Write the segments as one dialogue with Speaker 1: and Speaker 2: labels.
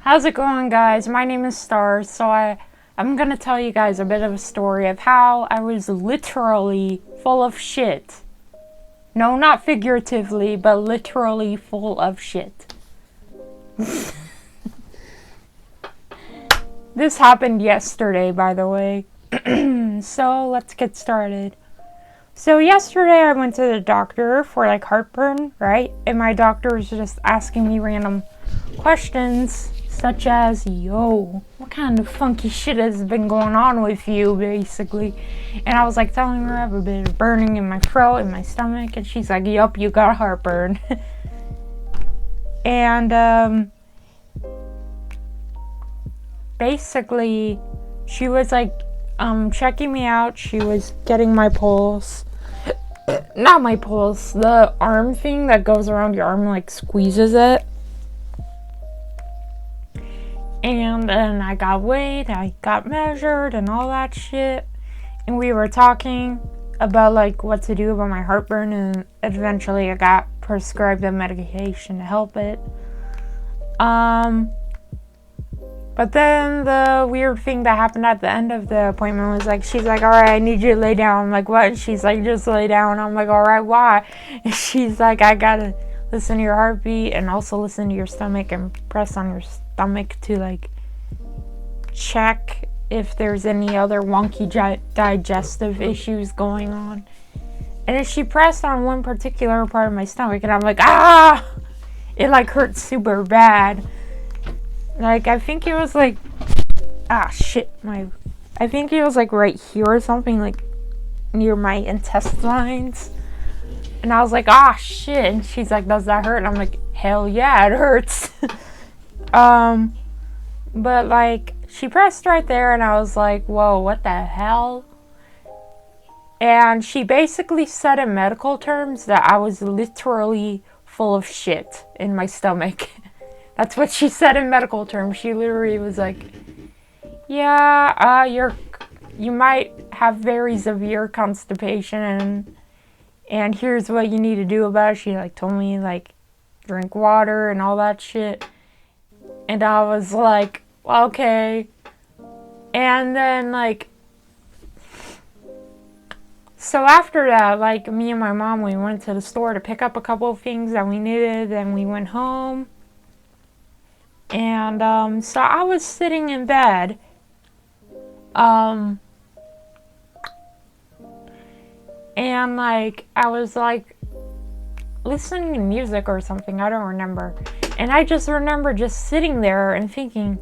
Speaker 1: How's it going, guys? My name is Stars. I'm gonna tell you guys a bit of a story of how I was literally full of shit. No, not figuratively, but literally full of shit. This happened yesterday, by the way. So let's get started. So yesterday I went to the doctor for like heartburn, right? And my doctor was just asking me random questions such as, yo, what kind of funky shit has been going on with you, basically? And I was like telling her I have a bit of burning in my throat and my stomach, and she's like, yup, you got heartburn. And basically she was like checking me out. She was getting my pulse. Not my pulse, the arm thing that goes around your arm, like squeezes it. And then I got weighed, I got measured and all that shit. And we were talking about like what to do about my heartburn, and eventually I got prescribed a medication to help it. But then the weird thing that happened at the end of the appointment was like, she's like, alright, I need you to lay down. I'm like, what? And she's like, just lay down. I'm like, alright, why? And she's like, I gotta listen to your heartbeat and also listen to your stomach and press on your stomach to like check if there's any other wonky digestive issues going on. And then she pressed on one particular part of my stomach, and I'm like, ah! It like hurt super bad. Like, I think it was like, I think it was like right here or something, like near my intestines. And I was like, ah, shit. And she's like, does that hurt? And I'm like, hell yeah, it hurts. But like, she pressed right there, and I was like, whoa, what the hell? And she basically said in medical terms that I was literally full of shit in my stomach. That's what she said in medical terms. She literally was like, yeah, you might have very severe constipation, and here's what you need to do about it. She like told me like drink water and all that shit. And I was like, okay. And then like, so after that, like me and my mom, we went to the store to pick up a couple of things that we needed, and we went home. And so I was sitting in bed, and like I was like listening to music or something, I don't remember. And I just remember just sitting there and thinking,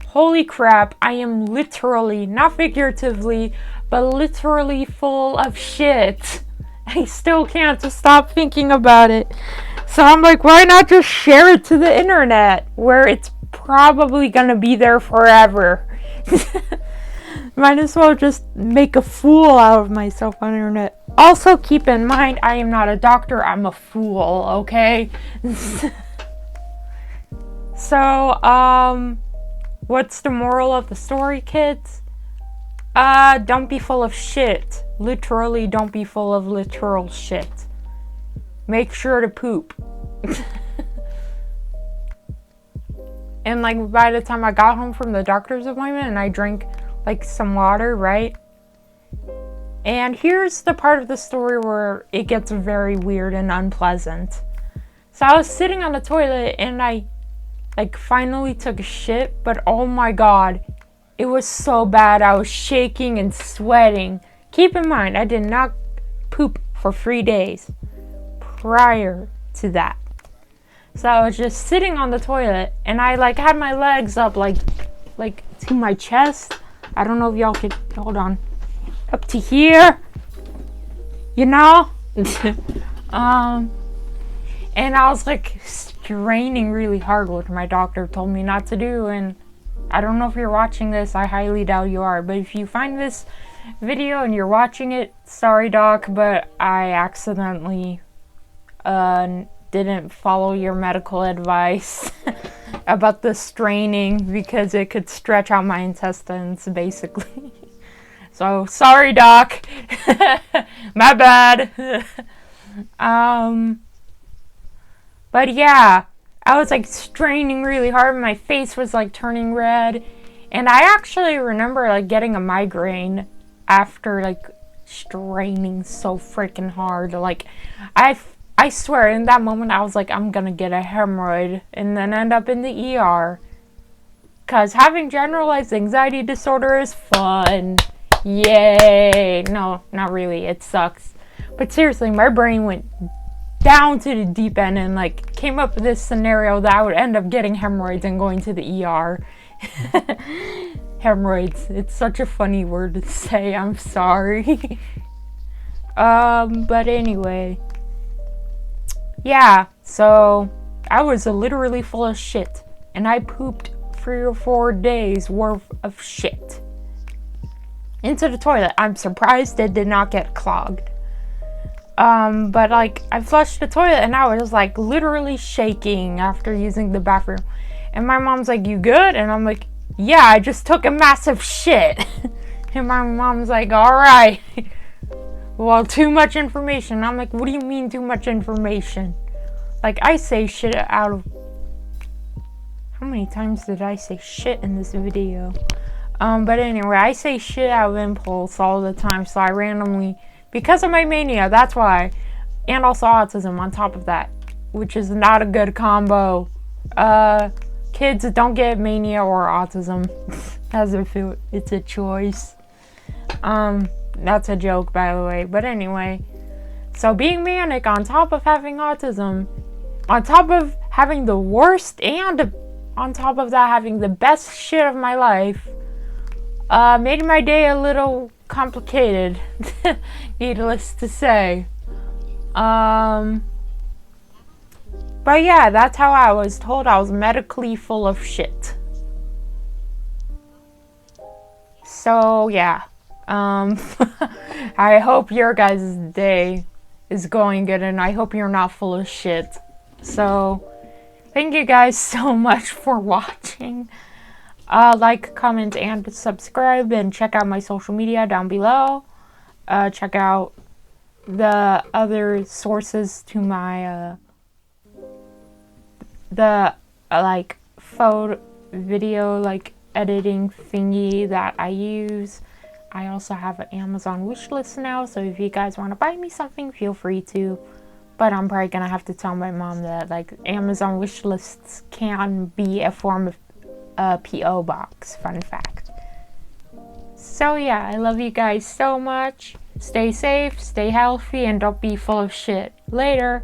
Speaker 1: holy crap, I am literally, not figuratively, but literally full of shit. I still can't just stop thinking about it. So I'm like, why not just share it to the internet, where it's probably gonna be there forever? Might as well just make a fool out of myself on the internet. Also, keep in mind, I am not a doctor, I'm a fool, okay? So, what's the moral of the story, kids? Don't be full of shit. Literally, don't be full of literal shit. Make sure to poop. And like by the time I got home from the doctor's appointment, and I drank like some water, right? And here's the part of the story where it gets very weird and unpleasant. So I was sitting on the toilet, and I like finally took a shit, but oh my god, it was so bad. I was shaking and sweating. Keep in mind, I did not poop for 3 days prior to that. So I was just sitting on the toilet, and I like had my legs up like to my chest. I don't know if y'all could, hold on, up to here, you know? And I was like straining really hard, which my doctor told me not to do. And I don't know if you're watching this, I highly doubt you are, but if you find this video and you're watching it, sorry doc, but I accidentally didn't follow your medical advice about the straining, because it could stretch out my intestines basically. So sorry doc. My bad. But yeah, I was like straining really hard. My face was like turning red. And I actually remember like getting a migraine after like straining so freaking hard. Like I swear in that moment I was like, I'm gonna get a hemorrhoid and then end up in the ER. Cause having generalized anxiety disorder is fun. Yay. No, not really. It sucks. But seriously, my brain went down to the deep end and like came up with this scenario that I would end up getting hemorrhoids and going to the ER. Hemorrhoids. It's such a funny word to say. I'm sorry. But anyway. Yeah, so I was literally full of shit. And I pooped 3 or 4 days worth of shit into the toilet. I'm surprised it did not get clogged. But like I flushed the toilet and I was like literally shaking after using the bathroom. And my mom's like, "You good?" And I'm like, "Yeah, I just took a massive shit." And my mom's like, "All right." Well, too much information. I'm like, "What do you mean too much information?" Like I say shit out of... How many times did I say shit in this video? But anyway, I say shit out of impulse all the time. So I randomly... Because of my mania, that's why. And also autism on top of that. Which is not a good combo. Kids, don't get mania or autism. As if it's a choice. That's a joke, by the way. But anyway. So being manic on top of having autism. On top of having the worst and on top of that having the best shit of my life. Made my day a little complicated, needless to say. But yeah, that's how I was told. I was medically full of shit. So yeah, I hope your guys' day is going good, and I hope you're not full of shit. So thank you guys so much for watching. Like, comment, and subscribe, and check out my social media down below. Check out the other sources to my, like, photo, video, like, editing thingy that I use. I also have an Amazon wishlist now, so if you guys want to buy me something, feel free to. But I'm probably gonna have to tell my mom that, like, Amazon wishlists can be a form of P.O. box. Fun fact. So yeah, I love you guys so much. Stay safe, stay healthy, and don't be full of shit. Later.